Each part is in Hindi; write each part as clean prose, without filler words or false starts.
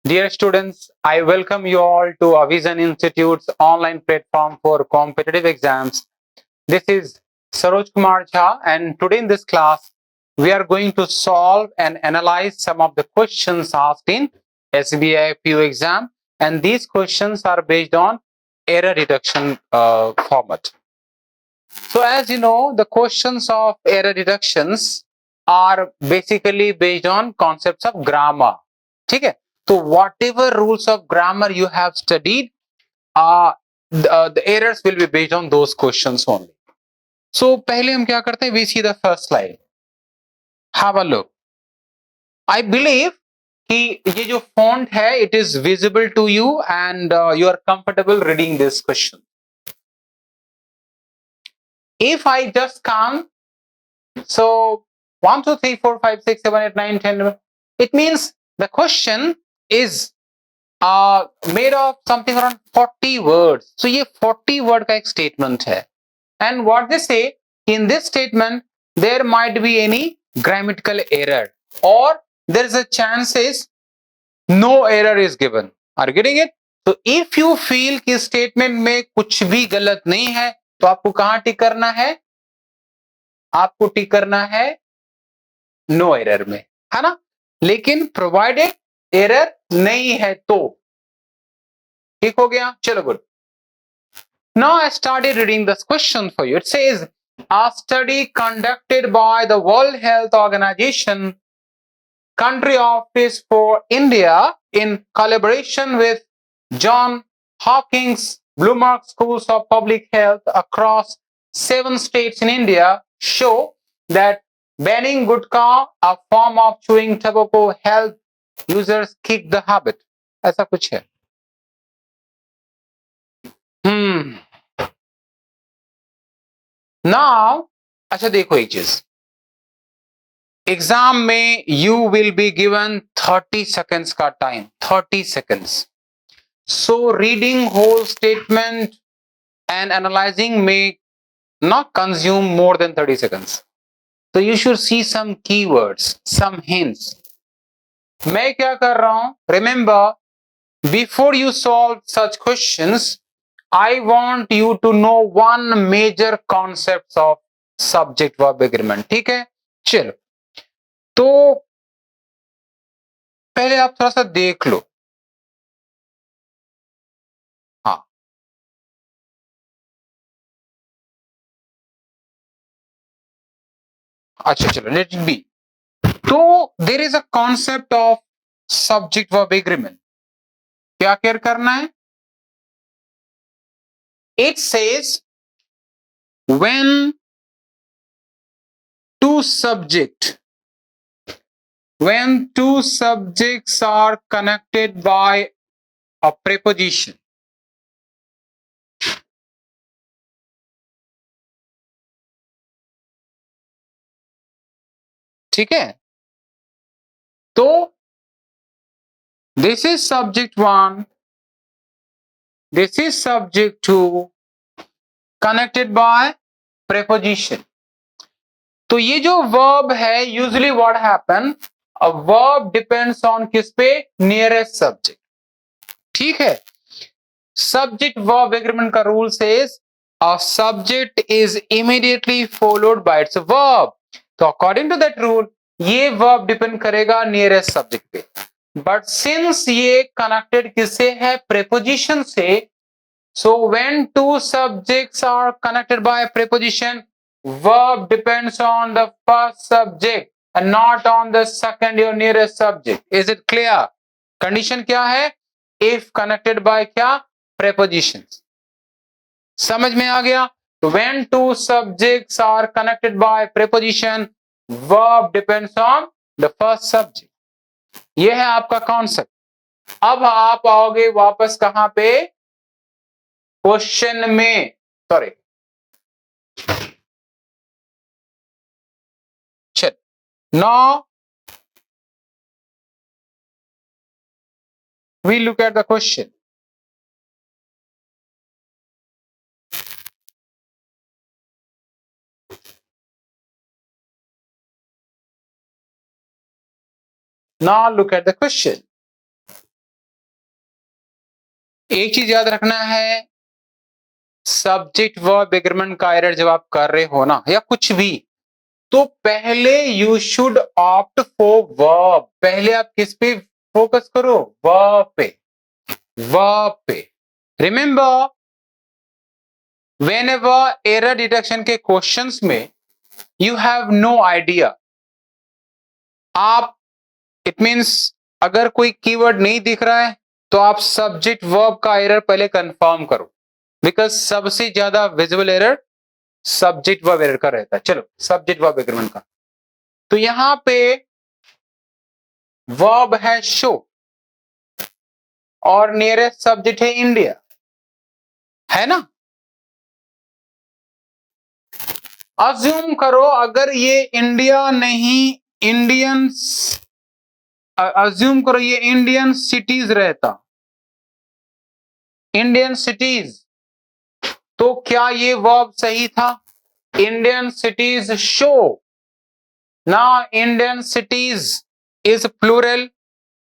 Dear students, I welcome you all to Avision Institute's online platform for competitive exams. This is Saroj Jha, and today in this class, we are going to solve and analyze some of the questions asked in SBI PU exam, and these questions are based on error deduction format. So as you know, the questions of error deductions are basically based on concepts of grammar. Okay? So whatever rules of grammar you have studied, the errors will be based on those questions only. So पहले हम क्या करते हैं? We see the first slide. Have a look. I believe कि ये जो font है, it is visible to you and you are comfortable reading this question. If I just count, so 1, 2, 3, 4, 5, 6, 7, 8, 9, 10, it means the question is made of something around 40 words. So ये 40 word का एक statement है. And what they say, in this statement, there might be any grammatical error or there is a chances no error is given. Are you getting it? So if you feel कि statement में कुछ भी गलत नहीं है, तो आपको कहाँ टिक करना है? आपको टिक करना है नो एरर में, है ना? लेकिन प्रोवाइडेड एरर नहीं है तो ठीक हो गया. चलो good. Now I started reading this question for you. It says a study conducted by the World Health Organization Country Office for India in collaboration with John Hopkins Bloomberg Schools of Public Health across 7 states in India show that banning gutka, a form of chewing tobacco, help users kick the habit. ऐसा कुछ है. Now, अच्छा देखो एक चीज. एग्जाम में you will be given 30 seconds का time. 30 seconds. So reading whole statement and analyzing may not consume more than 30 seconds. So you should see some keywords, some hints. मैं क्या कर रहा हूं? Remember, before you solve such questions, I want you to know one major concepts of subject verb agreement. ठीक है? चलो. तो पहले आप थोड़ा सा देख लो. हाँ. अच्छा चलो, let it be. तो there is a concept of subject verb agreement. क्या केयर करना है? It says when two subjects are connected by a preposition. ठीक है? तो this is subject 1, this is subject 2 connected by preposition. तो ये जो verb है, usually what happen, a verb depends on किस पे? Nearest subject. ठीक है? Subject verb agreement का rule says a subject is immediately followed by its verb. तो according to that rule, ये verb depend करेगा nearest subject पे. But since ये connected किससे है? Preposition से. So when two subjects are connected by a preposition, verb depends on the first subject and not on the second or nearest subject. Is it clear? Condition क्या है? If connected by क्या? Prepositions. समझ में आ गया? When two subjects are connected by preposition, verb depends on the first subject. यह है आपका कॉन्सेप्ट. अब आप आओगे वापस कहां पे? क्वेश्चन में. सॉरी, चल. Now we look at the question. Now look at the question. एक चीज याद रखना है, सब्जेक्ट वर्ब एग्रीमेंट का एरर जब आप कर रहे हो ना या कुछ भी, तो पहले you should opt for verb. पहले आप किस पे फोकस करो? वर्ब पे, वर्ब पे। रिमेंबर, व्हेनेवर एरर डिटेक्शन के क्वेश्चंस में यू हैव नो आइडिया, आप इट मींस अगर कोई कीवर्ड नहीं दिख रहा है तो आप सब्जेक्ट वर्ब का एरर पहले कंफर्म करो, बिकॉज सबसे ज्यादा visible error subject verb error का रहता है। चलो सब्जेक्ट वर्ब एग्रीमेंट का, तो यहां पे वर्ब है शो और नियरेस्ट सब्जेक्ट है इंडिया, है ना? अज्यूम करो अगर ये इंडिया नहीं, इंडियन, अज्यूम करो ये इंडियन सिटीज रहता, इंडियन सिटीज, तो क्या ये वर्ब सही था? इंडियन सिटीज शो, ना Indian cities is plural,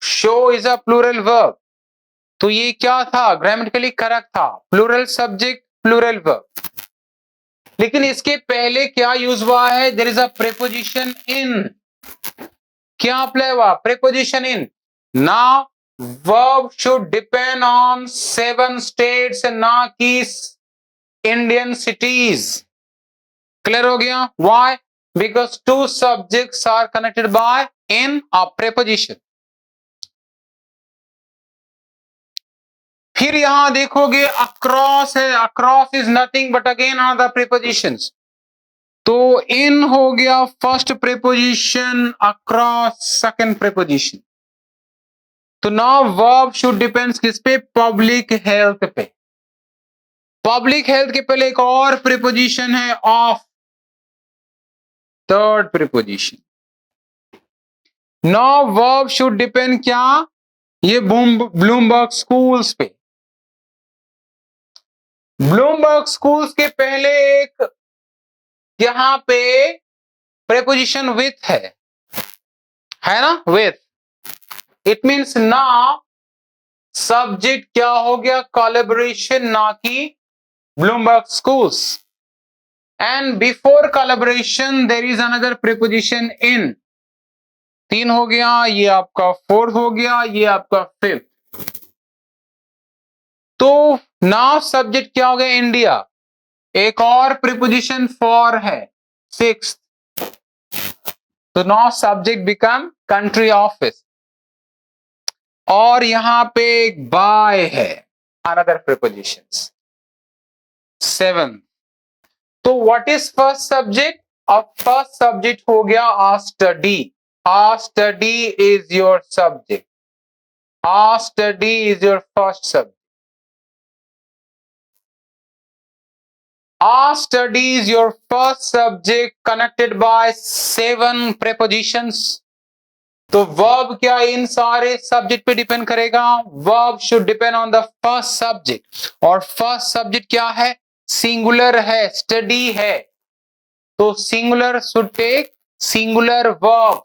show is a plural verb, तो ये क्या था? ग्रामेटिकली करेक्ट था, प्लूरल सब्जेक्ट प्लूरल वर्ब। लेकिन इसके पहले क्या यूज हुआ है? There is a preposition in, क्या अप्लाई हुआ? Preposition in. Now verb should depend on 7 states, ना कि इंडियन सिटीज। क्लियर हो गया? Why? Because two subjects are connected by in a preposition. फिर यहां देखोगे अक्रॉस है, across is nothing but again another prepositions, तो इन हो गया first preposition, across second preposition. तो नाउ वर्ब शुड डिपेंड्स किस पे? पब्लिक हेल्थ पे। पब्लिक हेल्थ के पहले एक और प्रीपोजिशन है of, third preposition. Now verb should depend क्या? ये ब्लूमबर्ग स्कूल्स पे। ब्लूमबर्ग स्कूल्स के पहले एक यहां पे प्रीपोजिशन विथ है ना? With, it means now subject क्या हो गया? कोलैबोरेशन, ना कि Bloomberg schools. And before collaboration there is another preposition in. 3 हो गया, ये आपका 4 हो गया, ये आपका 5। तो नाउ सब्जेक्ट क्या हो गया? इंडिया। एक और प्रीपोजिशन फॉर है 6, तो now subject become country office. और यहां पे एक बाय है, अनदर प्रीपोजिशन 7। तो व्हाट इज फर्स्ट सब्जेक्ट? अब फर्स्ट सब्जेक्ट हो गया a study. A study is your subject, a study is your first subject. A study is your first subject connected by 7 prepositions। तो वर्ब क्या इन सारे सब्जेक्ट पे डिपेंड करेगा? Verb should depend on the first subject, और फर्स्ट सब्जेक्ट क्या है? सिंगुलर है, स्टडी है, तो singular should take singular verb.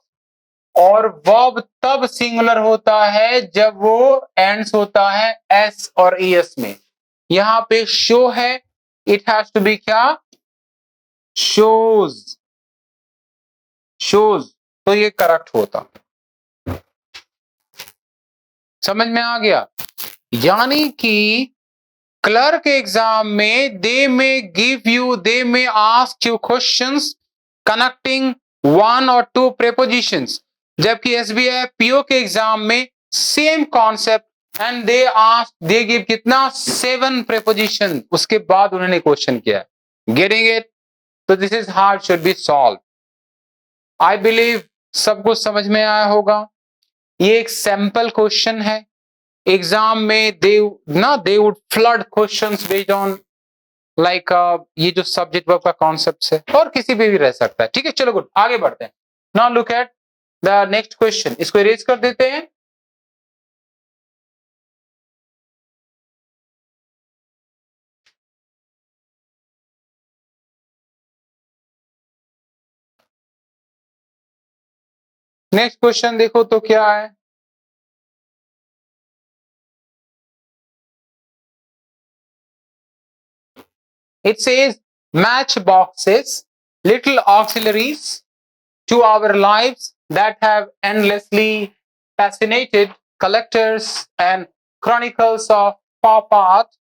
और वर्ब तब सिंगुलर होता है जब वो एंड्स होता है एस और ईएस में। यहां पे शो है, इट हैज टू बी क्या? शोज, शोज, तो ये करेक्ट होता। समझ में आ गया? यानी कि क्लर्क एग्जाम में दे में गिव यू, दे में आस्क यू क्वेश्चंस कनेक्टिंग 1 और 2 प्रीपोजिशंस, जबकि एसबीआई पीओ के एग्जाम में same concept and they ask, they give कितना? 7 प्रीपोजिशन, उसके बाद उन्होंने क्वेश्चन किया। Getting it? तो this is how it should be solve. I believe सब कुछ समझ में आया होगा। ये एक सैंपल क्वेश्चन है, एग्जाम में they would flood questions based on like ये जो सब्जेक्ट वर्ब का कॉन्सेप्ट है, और किसी पे भी रह सकता है। ठीक है, चलो गुड, आगे बढ़ते हैं। Now look at the next question, इसको इरेज कर देते हैं। नेक्स्ट क्वेश्चन देखो तो क्या है? It says matchboxes, little auxiliaries to our lives that have endlessly fascinated collectors and chronicles of pop art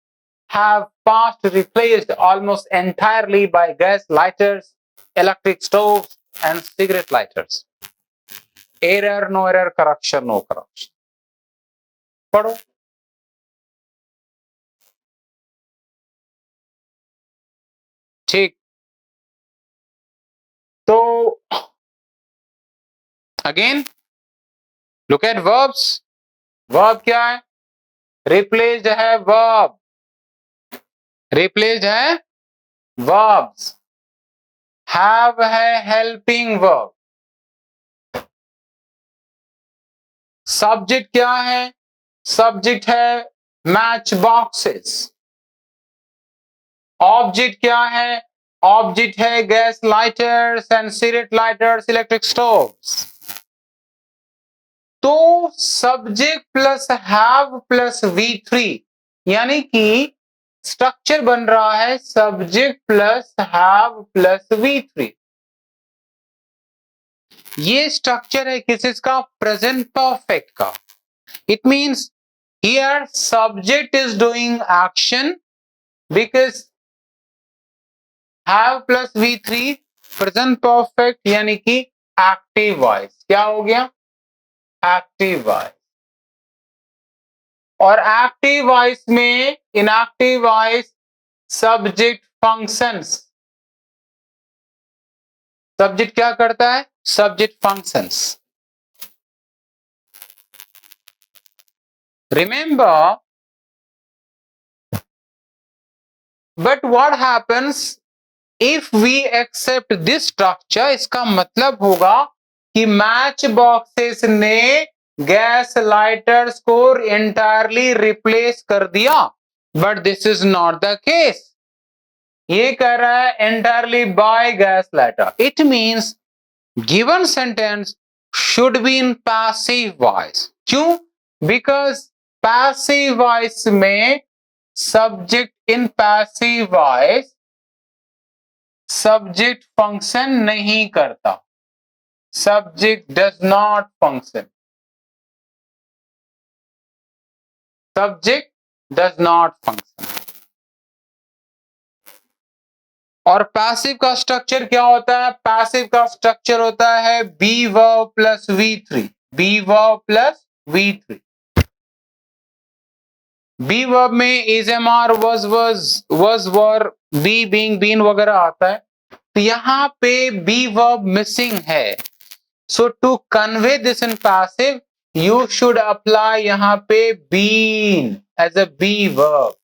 have passed replaced almost entirely by gas lighters, electric stoves, and cigarette lighters. Error, no error, correction, no correction. पढ़ो। ठीक, तो again look at verbs. Verb क्या है? रिप्लेस्ड है वर्ब, रिप्लेस्ड है वर्ब्स। हैव है हेल्पिंग वर्ब। सब्जेक्ट क्या है? सब्जेक्ट है मैच बॉक्सेस। ऑब्जेक्ट क्या है? ऑब्जेक्ट है gas lighters and cigarette lighters, electric stoves. तो subject plus have plus V3 यानी कि स्ट्रक्चर बन रहा है subject plus have plus V3। ये स्ट्रक्चर है किसका? प्रेजेंट परफेक्ट का। It means here subject is doing action because have plus V3 present perfect यानी कि एक्टिव वॉइस। क्या हो गया? Active voice. और एक्टिव वॉइस में inactive voice subject functions. Subject क्या करता है? Subject functions. Remember, but what happens if we accept this structure? इसका मतलब होगा कि मैच बॉक्सेस ने गैस लाइटर्स को एंटायरली रिप्लेस कर दिया, but this is not the case. ये कह रहा है entirely by gas lighter. It means given sentence should be in passive voice. क्यों? बिकॉज पैसिव वॉइस में subject in passive voice subject function नहीं करता। Subject does not function. Subject does not function. और पैसिव का स्ट्रक्चर क्या होता है? पैसिव का स्ट्रक्चर होता है be verb plus V3। Be verb plus V3। Be verb में is am are was were be being been वगैरह आता है। तो यहां पे बी वर्ब मिसिंग है। So to convey this in passive you should apply यहां पे been as a be verb.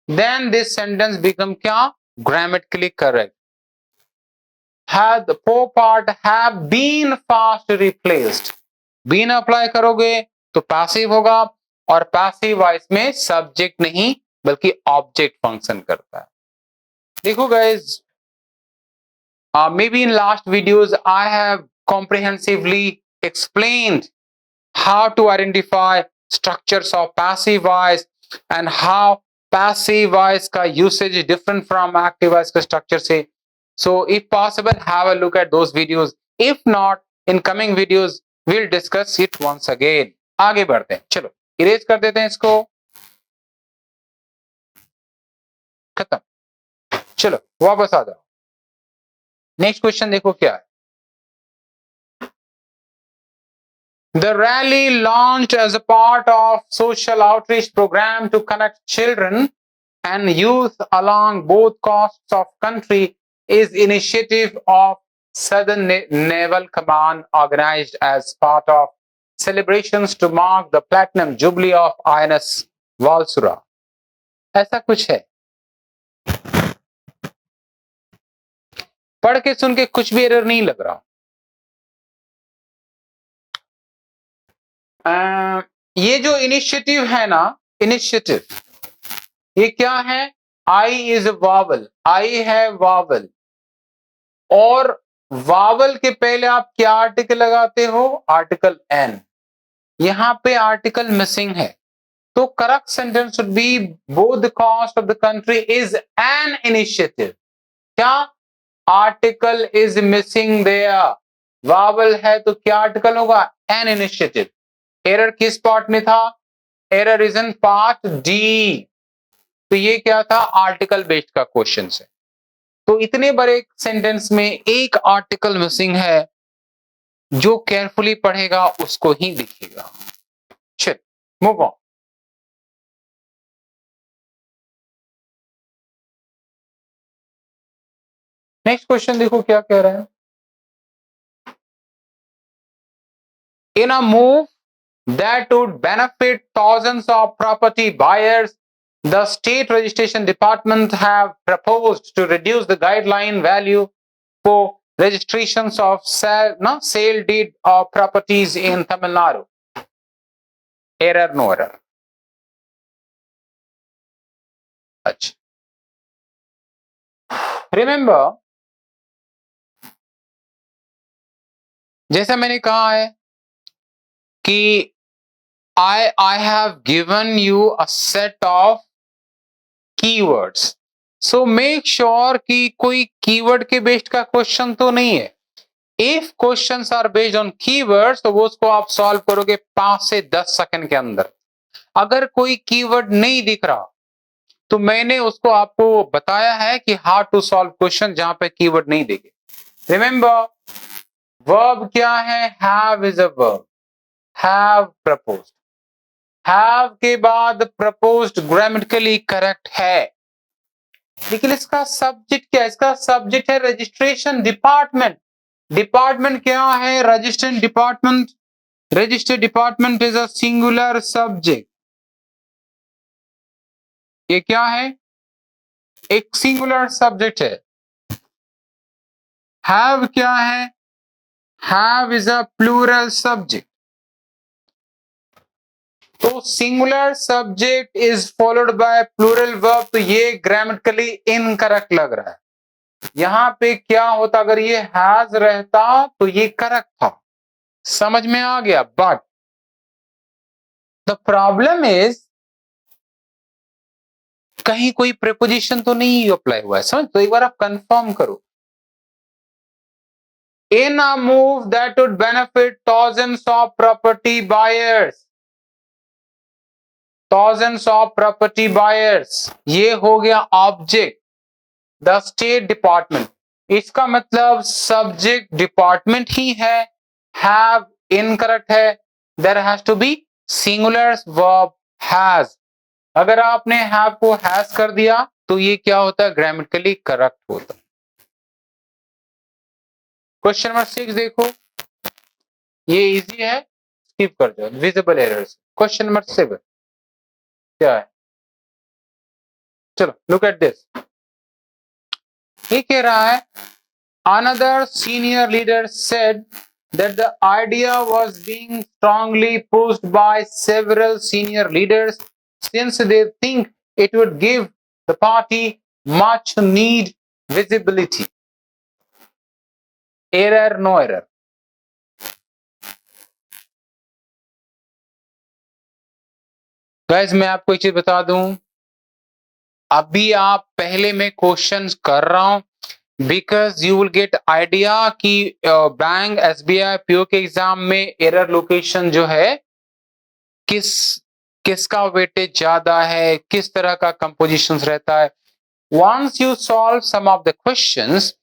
Then this sentence become क्या? Grammatically correct. Had the poor part have been fast replaced। Been apply करोगे तो पैसिव होगा और पैसिव वॉइस में सब्जेक्ट नहीं बल्कि ऑब्जेक्ट फंक्शन करता है। देखो guys, maybe in last videos I have comprehensively explained how to identify structures of passive voice and how passive voice का usage is different from active voice का structure से। So if possible have a look at those videos. If not, in coming videos we'll discuss it once again। आगे बढ़ते हैं, चलो इरेज कर देते हैं इसको, खत्म। चलो वापस आ जाओ। नेक्स्ट क्वेश्चन देखो क्या है। The rally launched as a part of social outreach program to connect children and youth along both coasts of country is initiative of Southern Naval Command organized as part of celebrations to mark the platinum jubilee of INS Valsura। ऐसा कुछ है। पढ़ के सुन के कुछ भी एरर नहीं लग रहा। ये जो इनिशिएटिव है ना, इनिशिएटिव ये क्या है? I is vowel. आई है वावल और वावल के पहले आप क्या आर्टिकल लगाते हो? Article an. यहां पे आर्टिकल मिसिंग है तो correct sentence should be both the cost of the country is an initiative. क्या article is missing there, vowel है तो क्या आर्टिकल होगा, एन इनिशिएटिव। एरर किस पार्ट में था, error is in part D. तो ये क्या था, आर्टिकल बेस्ड का क्वेश्चन है। तो इतने बड़े सेंटेंस में एक आर्टिकल मिसिंग है, जो केयरफुली पढ़ेगा उसको ही दिखेगा। चल मूव ऑन। नेक्स्ट क्वेश्चन देखो क्या कह रहा है। In a move that would benefit thousands of property buyers, the state registration department have proposed to reduce the guideline value for registrations of sale deed of properties in Tamil Nadu. Error, no error. अच्छा, remember जैसा मैंने कहा है कि I have given you a set of keywords. So make sure कि कोई कीवर्ड के बेस्ड का क्वेश्चन तो नहीं है। If questions are based on keywords तो वो उसको आप सॉल्व करोगे 5 से 10 सेकंड के अंदर। अगर कोई कीवर्ड नहीं दिख रहा तो मैंने उसको आपको बताया है कि हाउ टू सॉल्व क्वेश्चन जहां पे कीवर्ड नहीं दिखे। रिमेंबर वर्ब क्या है, have is a verb, have proposed, have के बाद प्रपोज्ड ग्रामेटिकली करेक्ट है, लेकिन इसका सब्जेक्ट क्या है, इसका सब्जेक्ट है रजिस्ट्रेशन डिपार्टमेंट। डिपार्टमेंट क्या है, registration department. Register department is a singular subject. ये क्या है, एक सिंगुलर सब्जेक्ट है। हैव क्या है, have is a plural subject. तो singular subject is followed by plural verb, तो ये ग्रामेटिकली इनकरेक्ट लग रहा है। यहां पे क्या होता, अगर ये हैज रहता तो ये करेक्ट था, समझ में आ गया। बट द प्रॉब्लम इज कहीं कोई प्रीपोजिशन तो नहीं अप्लाई हुआ है, समझ, तो एक बार आप कंफर्म करो। In a move that would benefit thousands of property buyers, thousands of property buyers, ये हो गया ऑब्जेक्ट, द स्टेट डिपार्टमेंट। इसका मतलब सब्जेक्ट डिपार्टमेंट ही है, हैव इनकरेक्ट है, there has to be singular verb has. अगर आपने हैव को हैज कर दिया तो ये क्या होता है, ग्रामेटिकली करेक्ट होता है। क्वेश्चन नंबर 6 देखो, ये इजी है, स्किप कर दो, विजिबल एरर्स। क्वेश्चन नंबर 7 क्या है, चलो लुक एट दिस। ये कह रहा है another senior leader said that the idea was being strongly pushed by several senior leaders since they think it would give the party much need visibility. Error, no error. Guys मैं आपको एक चीज बता दूं, अभी आप पहले मैं क्वेश्चंस कर रहा हूं because you will get idea कि बैंक एसबीआई पीओ के एग्जाम में एरर लोकेशन जो है किसका वेटेज ज्यादा है, किस तरह का कंपोजिशन रहता है। Once you solve some of the questions,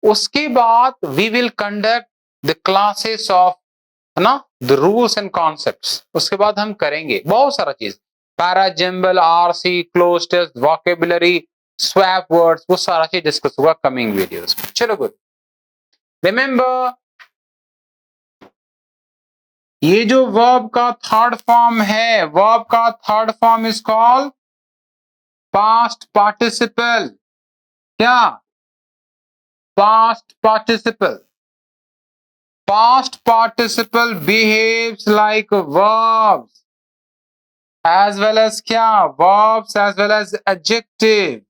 उसके बाद we will conduct the classes of, है ना, द रूल्स एंड कॉन्सेप्ट्स। उसके बाद हम करेंगे बहुत सारा चीज, parajumbles, RC, cloze test, vocabulary, swap words, वो सारा चीज डिस्कस होगा कमिंग वीडियोस। चलो गुड। रिमेंबर ये जो वर्ब का थर्ड फॉर्म है, वर्ब का third form is called past participle. क्या, past participle. Past participle behaves like verbs as well as क्या, verbs as well as adjective।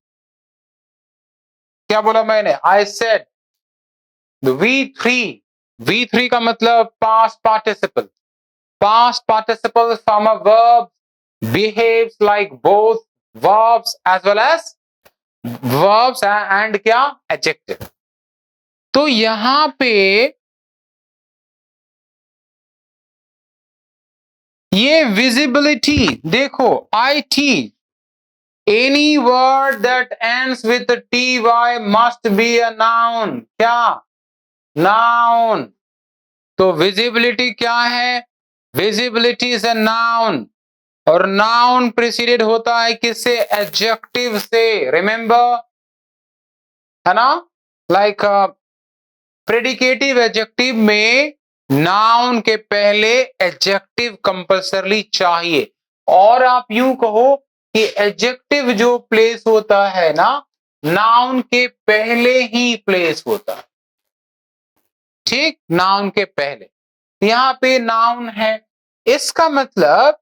क्या बोला मैंने, I said V3 का मतलब past participle। Past participle from a verb behaves like both verbs as well as verbs and क्या adjective। तो यहां पे ये visibility देखो IT, any word that ends with ty must be a noun। क्या noun। तो visibility क्या है, visibility is a noun और noun प्रीसीडेड होता है किससे, एडजेक्टिव से, रिमेंबर है ना। लाइक प्रेडिकेटिव एडजेक्टिव में नाउन के पहले एडजेक्टिव कंपल्सरली चाहिए। और आप यूं कहो कि एडजेक्टिव जो प्लेस होता है ना नाउन के पहले ही प्लेस होता है, ठीक, नाउन के पहले। यहां पे नाउन है, इसका मतलब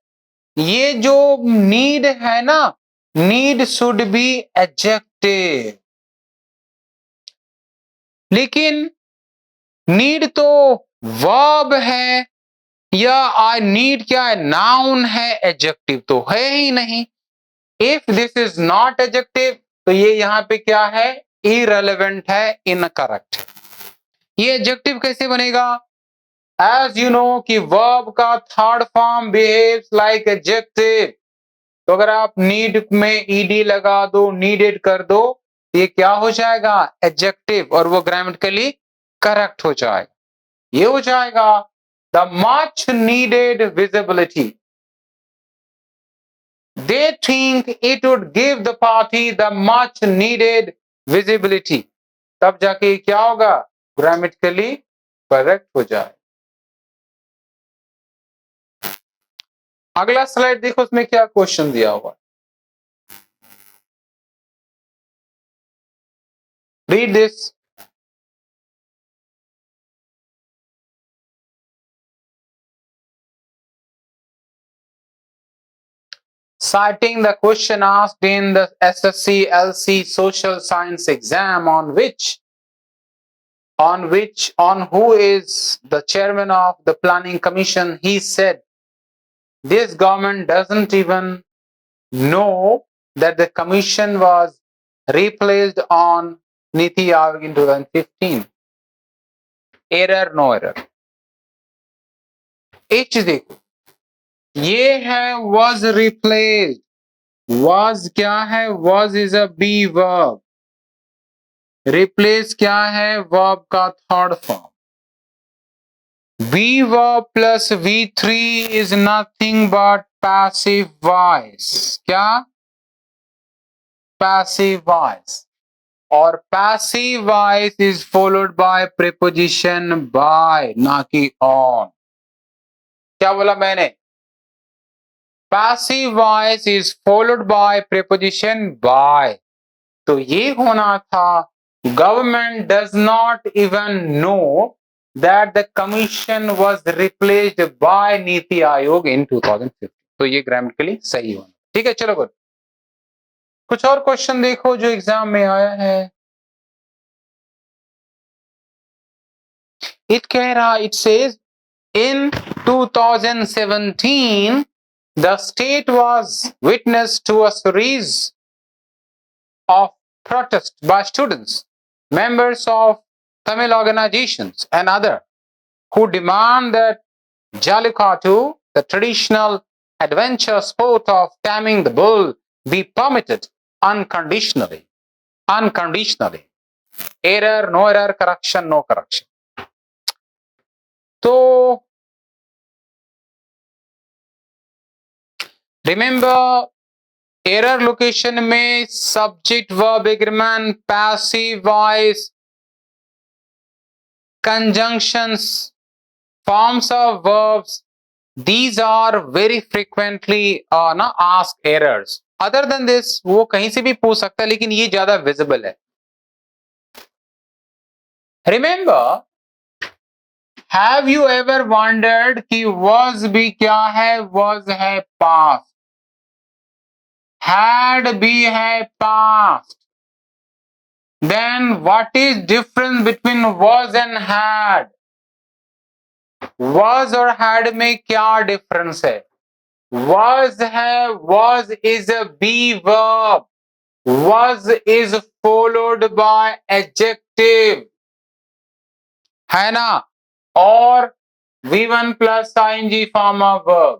ये जो नीड है ना, नीड शुड बी एडजेक्टिव, लेकिन नीड तो वर्ब है या आई नीड क्या है, नाउन है, एडजेक्टिव तो है ही नहीं। If this is not adjective तो ये यहां पे क्या है, इररिलेवेंट है, इनकरेक्ट है। ये एडजेक्टिव कैसे बनेगा, एज यू नो कि वर्ब का third form behaves like adjective. तो अगर आप नीड में ईडी लगा दो, नीडेड कर दो, ये क्या हो जाएगा, एडजेक्टिव, और वो ग्रामेटिकली करेक्ट हो जाएगा। ये हो जाएगा the much needed visibility, they think it would give the party the much needed visibility, तब जाके क्या होगा, ग्रामेटिकली करेक्ट हो जाए। अगला स्लाइड देखो, उसमें क्या क्वेश्चन दिया हुआ है, read this। Citing the question asked in the SSC LC social science exam on who is the chairman of the planning commission, he said this government doesn't even know that the commission was replaced on Niti Aayog in 2015। Error, no error। H देखो, ये है was replaced, was क्या है, was is a be verb, replace क्या है, verb का third form, be verb plus V3 is nothing but passive voice। क्या, passive voice, और passive voice is followed by preposition by, ना कि on। क्या बोला मैंने, passive voice is followed by preposition by। तो ये होना था government does not even know that the commission was replaced by NITI Aayog in 2015। तो ये ग्रामेटिकली सही होना, ठीक है। चलो गुड, कुछ और क्वेश्चन देखो जो एग्जाम में आया है। इट कह रहा, it says in 2017 the state was witness to a series of protests by students, members of Tamil organizations and others who demand that Jallikattu, the traditional adventure sport of taming the bull, be permitted unconditionally। Unconditionally। Error, no error, correction, no correction। तो रिमेंबर एरर लोकेशन में subject verb agreement, passive voice, conjunctions, forms of verbs, these are very frequently asked errors। other than this वो कहीं से भी पूछ सकता है, लेकिन ये ज्यादा विजिबल है। remember, have you ever wondered कि was भी क्या है, was है past, had भी है past, then what is difference between was and had? was और had में क्या डिफरेंस है? was है, was is a be verb, was is followed by adjective, है ना, और V1 plus ing form of verb.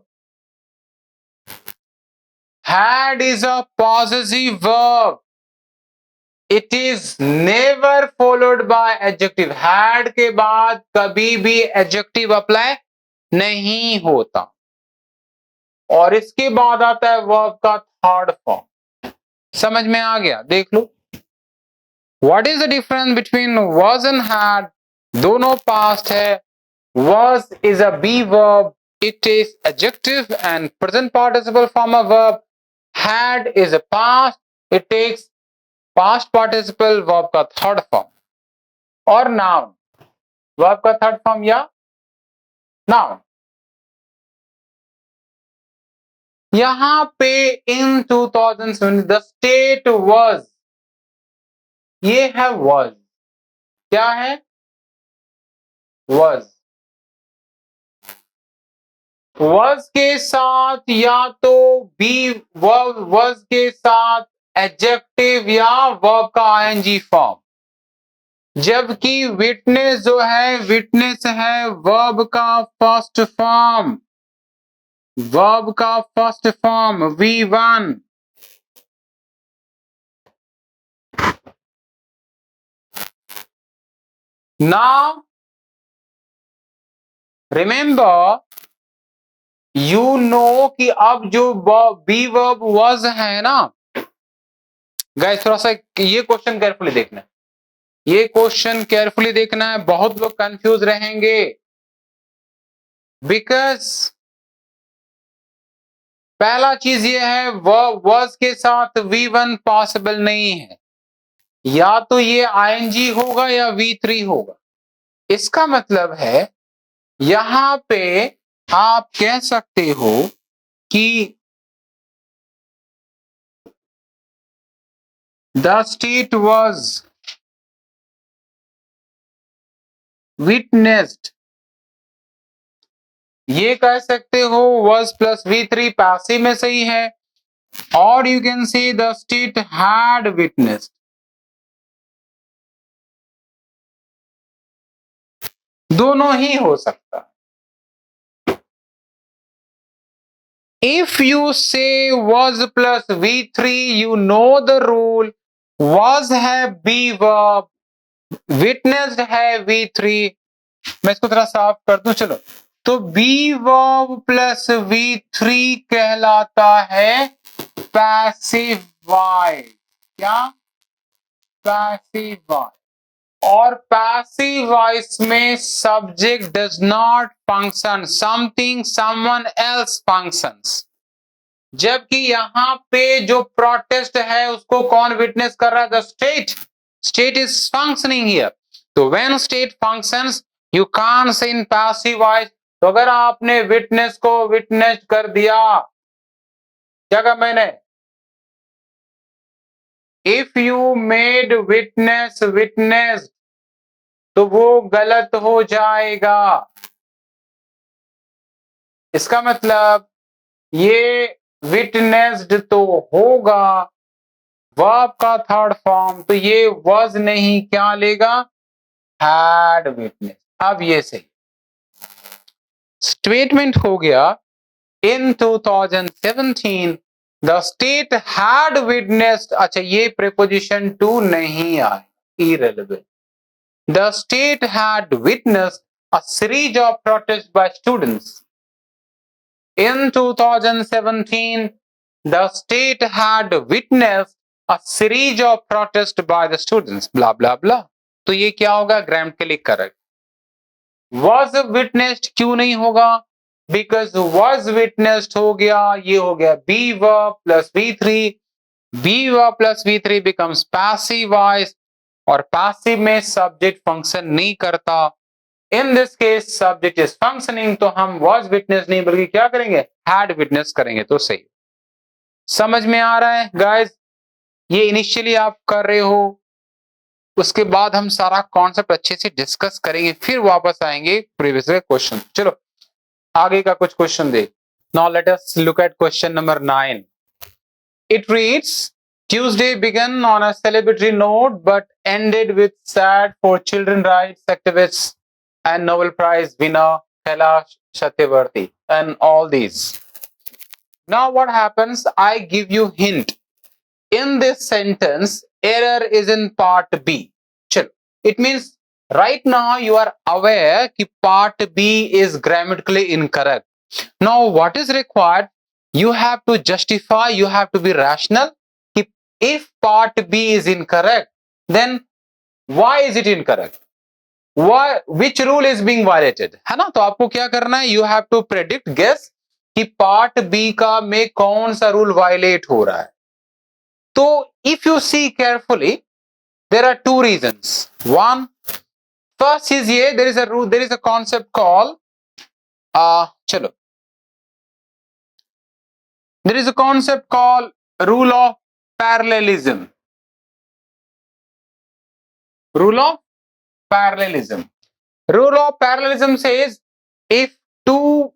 Had is a possessive verb. It is never followed by adjective. Had के बाद कभी भी adjective apply नहीं होता, और इसके बाद आता है verb का थर्ड फॉर्म. समझ में आ गया? देख लो. What is the difference between was and had? दोनों past है. Was is a be verb. It is adjective and present participle form of verb. Had is a past. It takes past participle verb का third form. और noun verb का third form या noun. यहां पे in 2007 the state was, ये है was. क्या है? was. was के साथ या तो be was के साथ एडजेक्टिव या वर्ब का ing फॉर्म, जबकि विटनेस जो है, विटनेस है वर्ब का फर्स्ट फॉर्म, वर्ब का first form V1. Now remember, you know कि अब जो बी वर्ब was है ना गाइस, थोड़ा सा ये क्वेश्चन केयरफुली देखना है, ये क्वेश्चन केयरफुली देखना है. बहुत लोग कंफ्यूज रहेंगे, बिकॉज पहला चीज ये है was के साथ V1 पॉसिबल नहीं है, या तो ये ing होगा या V3 होगा. इसका मतलब है यहां पे आप कह सकते हो कि the state was witnessed, ये कह सकते हो was plus V3 पैसिव में सही है, और you can say the state had witnessed. दोनों ही हो सकता है. If you say was plus V3, you know the rule. Was है be verb, witnessed है V3. मैं इसको थोड़ा साफ कर दूं, चलो. तो be verb plus V3 कहलाता है passive voice. क्या? passive voice. और passive voice में subject does not function, something someone else functions. जबकि यहां पे जो प्रोटेस्ट है उसको कौन विटनेस कर रहा है? The state. State is functioning here. तो when state functions you can't say in passive voice. तो अगर आपने विटनेस को विटनेस कर दिया, क्या कहा मैंने? If you made witness witness, तो वो गलत हो जाएगा. इसका मतलब ये विटनेस्ड तो होगा वर्ब का थर्ड फॉर्म, तो ये was नहीं, क्या लेगा? had witnessed. अब ये सही स्टेटमेंट हो गया. in 2017 the state had witnessed. अच्छा, ये preposition to नहीं आए, irrelevant. The state had witnessed a series of protests by students. In 2017, the state had witnessed a series of protests by the students. Blah blah blah. तो ये क्या होगा? Grammatically correct. Was witnessed क्यों नहीं होगा? Because was witnessed हो गया, ये हो गया be verb plus V3. Be verb plus V3 becomes passive voice, और passive में subject function नहीं करता. In this case subject is functioning, तो हम was witness नहीं बल्कि क्या करेंगे? had witness करेंगे. तो सही. समझ में आ रहा है गाइस? ये इनिशियली आप कर रहे हो, उसके बाद हम सारा कॉन्सेप्ट अच्छे से डिस्कस करेंगे, फिर वापस आएंगे प्रीवियस क्वेश्चन. चलो आगे का कुछ क्वेश्चन देख. Now let us look at question number 9. It reads, Tuesday began on a celebratory note but ended with sad for children rights activists and Nobel Prize winner Kailash Satyarthi and all these. Now what happens? I give you hint. In this sentence, error is in part B. Chalo. It means right now you are aware that part B is grammatically incorrect. Now what is required? You have to justify, you have to be rational. If part B is incorrect, then why is it incorrect? Why, which rule is being violated? है ना? तो आपको क्या करना है? You have to predict, guess कि part B का में कौन सा rule violate हो रहा है. So if you see carefully, there are two reasons. One, first is here, there is a rule, there is a concept called chalo. There is a concept called rule of parallelism. Rule of parallelism. Rule of parallelism says if two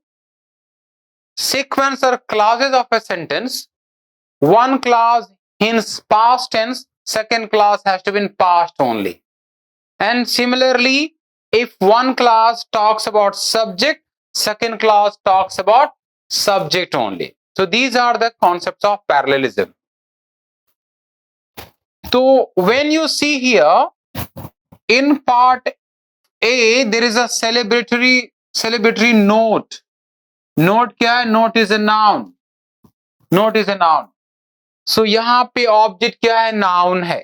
sequence or clauses of a sentence, one clause in past tense, second clause has to be in past only. And similarly, if one clause talks about subject, second clause talks about subject only. So these are the concepts of parallelism. So when you see here, in part A, there is a celebratory note. Note क्या है? Note is a noun. Note is a noun. So यहाँ पे object क्या है? Noun है.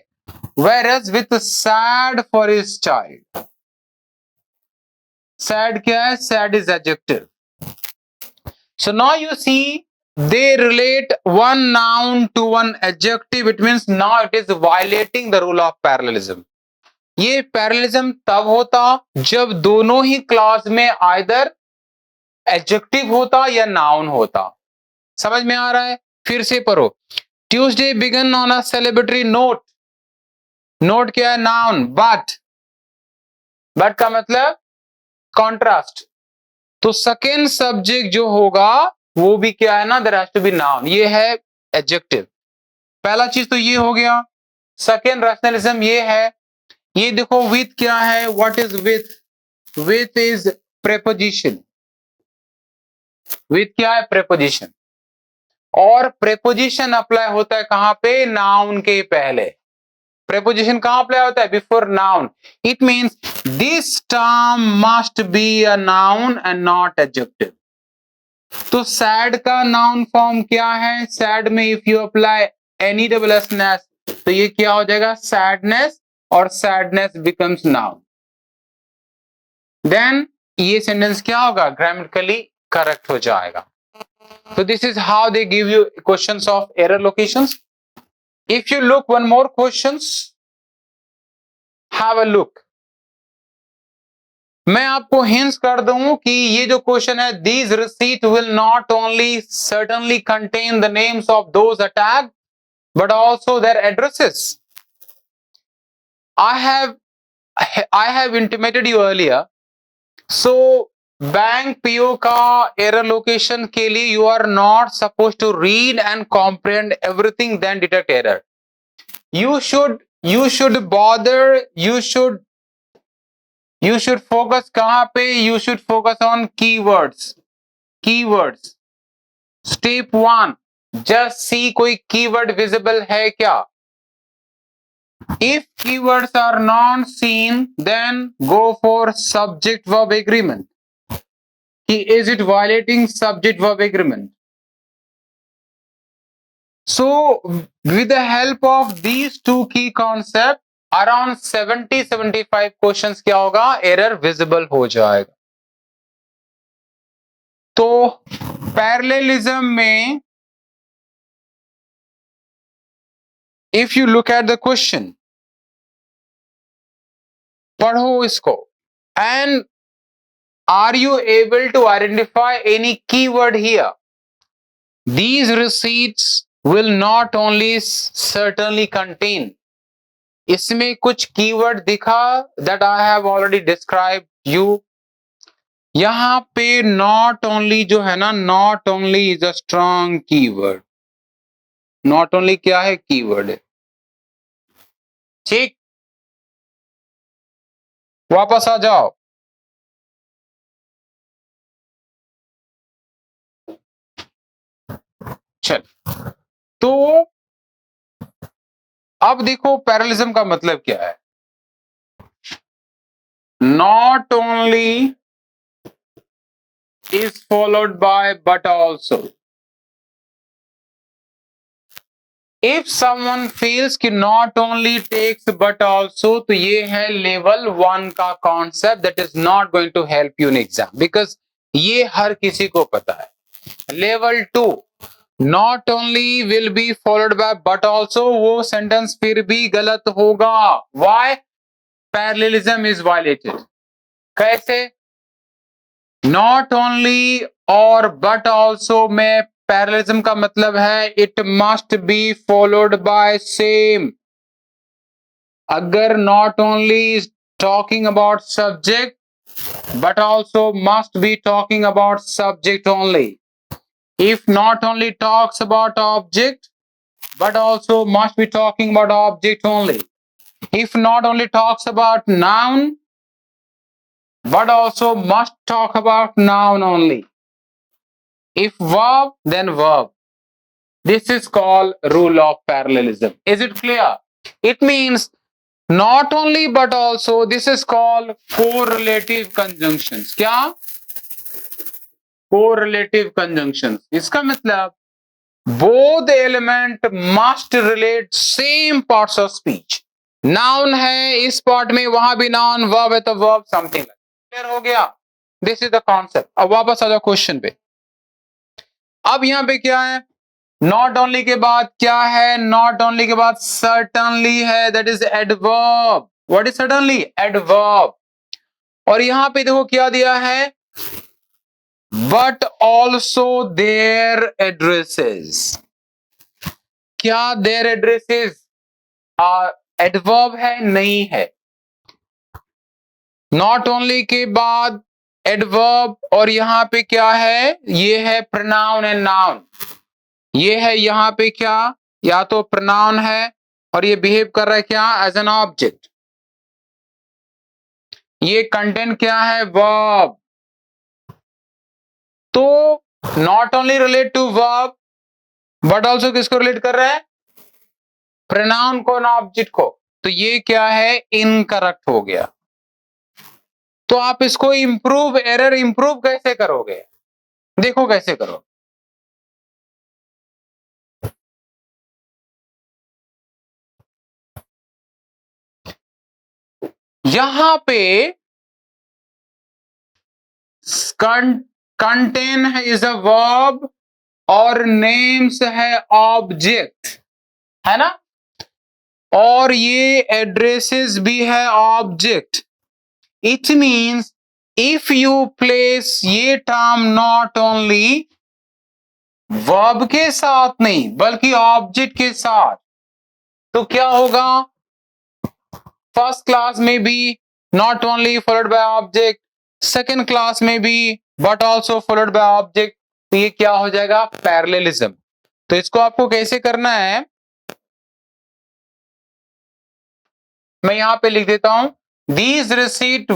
Whereas with sad for his child. Sad क्या है? Sad is adjective. So now you see they relate one noun to one adjective. It means now it is violating the rule of parallelism. ये पैरेललिज्म तब होता जब दोनों ही क्लॉज में आइदर एडजेक्टिव होता या नाउन होता. समझ में आ रहा है? फिर से पढ़ो. Tuesday began on a celebratory note. Note क्या है? नाउन. बट का मतलब कॉन्ट्रास्ट. तो सेकेंड सब्जेक्ट जो होगा वो भी क्या है ना? There has to be noun. ये है एडजेक्टिव. पहला चीज तो ये हो गया. सेकेंड रैशनलिज्म ये है. ये देखो विथ क्या है? What is with? With is preposition. With क्या है? प्रेपोजिशन. और प्रेपोजिशन अप्लाई होता है कहां पे? नाउन के पहले. प्रेपोजिशन कहां अप्लाई होता है? Before noun. It means this term must be a noun and not adjective. तो सैड का नाउन फॉर्म क्या है? सैड में if you apply any double ness तो ये क्या हो जाएगा? सैडनेस. और सैडनेस बिकम्स नाउन. देन ये सेंटेंस क्या होगा? ग्रामेटिकली करेक्ट हो जाएगा. So this is how they give you questions of error locations. If you look one more questions, have a look. मैं आपको hints कर दूं कि ये जो क्वेश्चन है, these receipt will not only certainly contain the names of those attacked, but also their addresses. I have intimated you earlier. So bank PO का एरर लोकेशन के लिए you are not suppose to read and comprehend everything then detect error. You should bother, you should focus कहां पे? You should focus on keywords. Step 1, just see कोई कीवर्ड विजिबल है क्या. If keywords are not seen, then go for subject verb agreement. Is it violating subject verb agreement? So with the help of these two key concepts, around 70-75 questions क्या होगा? Error visible हो जाएगा. तो parallelism में if you look at the question, पढ़ो इसको, and are you able to identify any keyword here? These receipts will not only certainly contain. इसमें कुछ keyword दिखा that I have already described you. यहां पे नॉट ओनली जो है ना, not only is a strong keyword. Not only क्या है? कीवर्ड है। ठीक, वापस आ जाओ। चल, तो अब देखो पैरेललिज्म का मतलब क्या है। Not only is followed by but also. If someone feels कि not only takes but also, तो ये है लेवल 1 का concept that is not going to help you in exam because ये हर किसी को पता है। Level 2 not only will be followed by but also, वो सेंटेंस फिर भी गलत होगा। Why? Parallelism is violated। कैसे? नॉट ओनली और बट ऑल्सो में पैरेललिज्म का मतलब है it must be followed by same. अगर not only is talking about subject but also must be talking about subject only. If not only talks about object but also must be talking about object only. If not only talks about noun but also must talk about noun only. If verb, then verb. This is called rule of parallelism. Is it clear? It means not only but also, this is called correlative conjunctions. क्या? Correlative conjunctions. इसका मतलब both element must relate same parts of speech. Noun है इस पार्ट में, वहां भी noun, verb है तो verb, something like. Clear हो गया? This is the concept. अब वापस आ जाओ क्वेश्चन पे। अब यहां पे क्या है? नॉट ओनली के बाद क्या है? नॉट ओनली के बाद सर्टनली है, that is adverb. What is certainly? Adverb. और यहां पे देखो क्या दिया है? But also there addresses. क्या देयर एड्रेसेस एडवर्ब है? नहीं है। नॉट ओनली के बाद एडवर्ब और यहां पे क्या है? ये है प्रोनाउन एंड नाउन। ये है यहां पे क्या? या तो प्रोनाउन है और ये बिहेव कर रहा है क्या? As an object. ये कंटेंट क्या है? वर्ब। तो not only relate to verb but also किसको रिलेट कर रहा है? प्रोनाउन को ना ऑब्जेक्ट को। तो ये क्या है? इनकरेक्ट हो गया। तो आप इसको इंप्रूव, एरर इंप्रूव कैसे करोगे? देखो कैसे करो। यहां पे कंटेन है इज अ वर्ब और नेम्स है ऑब्जेक्ट, है ना? और ये एड्रेसेस भी है object. It means if you place ये टर्म नॉट ओनली वर्ब के साथ नहीं बल्कि ऑब्जेक्ट के साथ, तो क्या होगा? फर्स्ट क्लास में भी not only followed by object, second class में भी but also followed by object. तो ये क्या हो जाएगा? पैरेललिज्म। तो इसको आपको कैसे करना है, मैं यहां पे लिख देता हूं। These receipt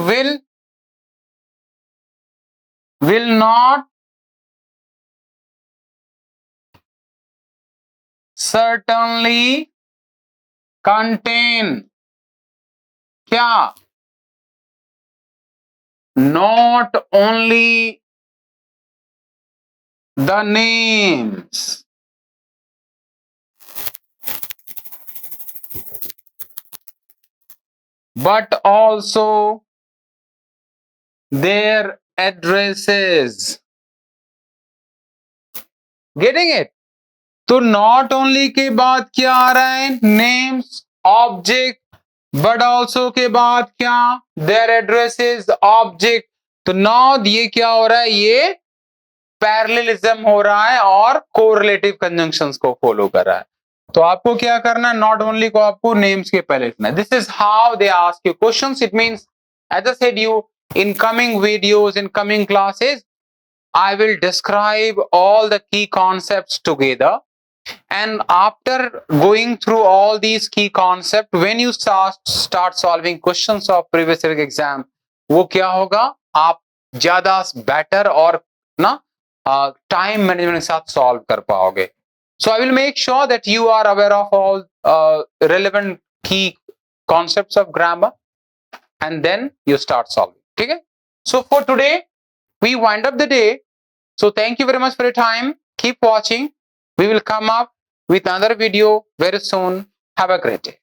will not certainly contain क्या? not only the names but also their addresses. Getting it? तो नॉट ओनली के बाद क्या आ रहा है? नेम्स, ऑब्जेक्ट, बट ऑल्सो के बाद क्या? There addresses, object. तो नॉट ये क्या हो रहा है? ये पैरेललिज्म हो रहा है और कोरिलेटिव कंजंक्शंस को फॉलो कर रहा है। तो आपको क्या करना है? नॉट ओनली को आपको नेम्स के पहले लिखना है। This is how they ask you questions. It means as I said you in coming videos, in coming classes, I will describe all the key concepts together. And after going through all these key concepts, when you start solving questions of previous year exam, वो क्या होगा, आप ज्यादा better और ना time management के साथ solve कर पाओगे. So I will make sure that you are aware of all relevant key concepts of grammar, and then you start solving. Okay? So for today, we wind up the day. So thank you very much for your time. Keep watching. We will come up with another video very soon. Have a great day.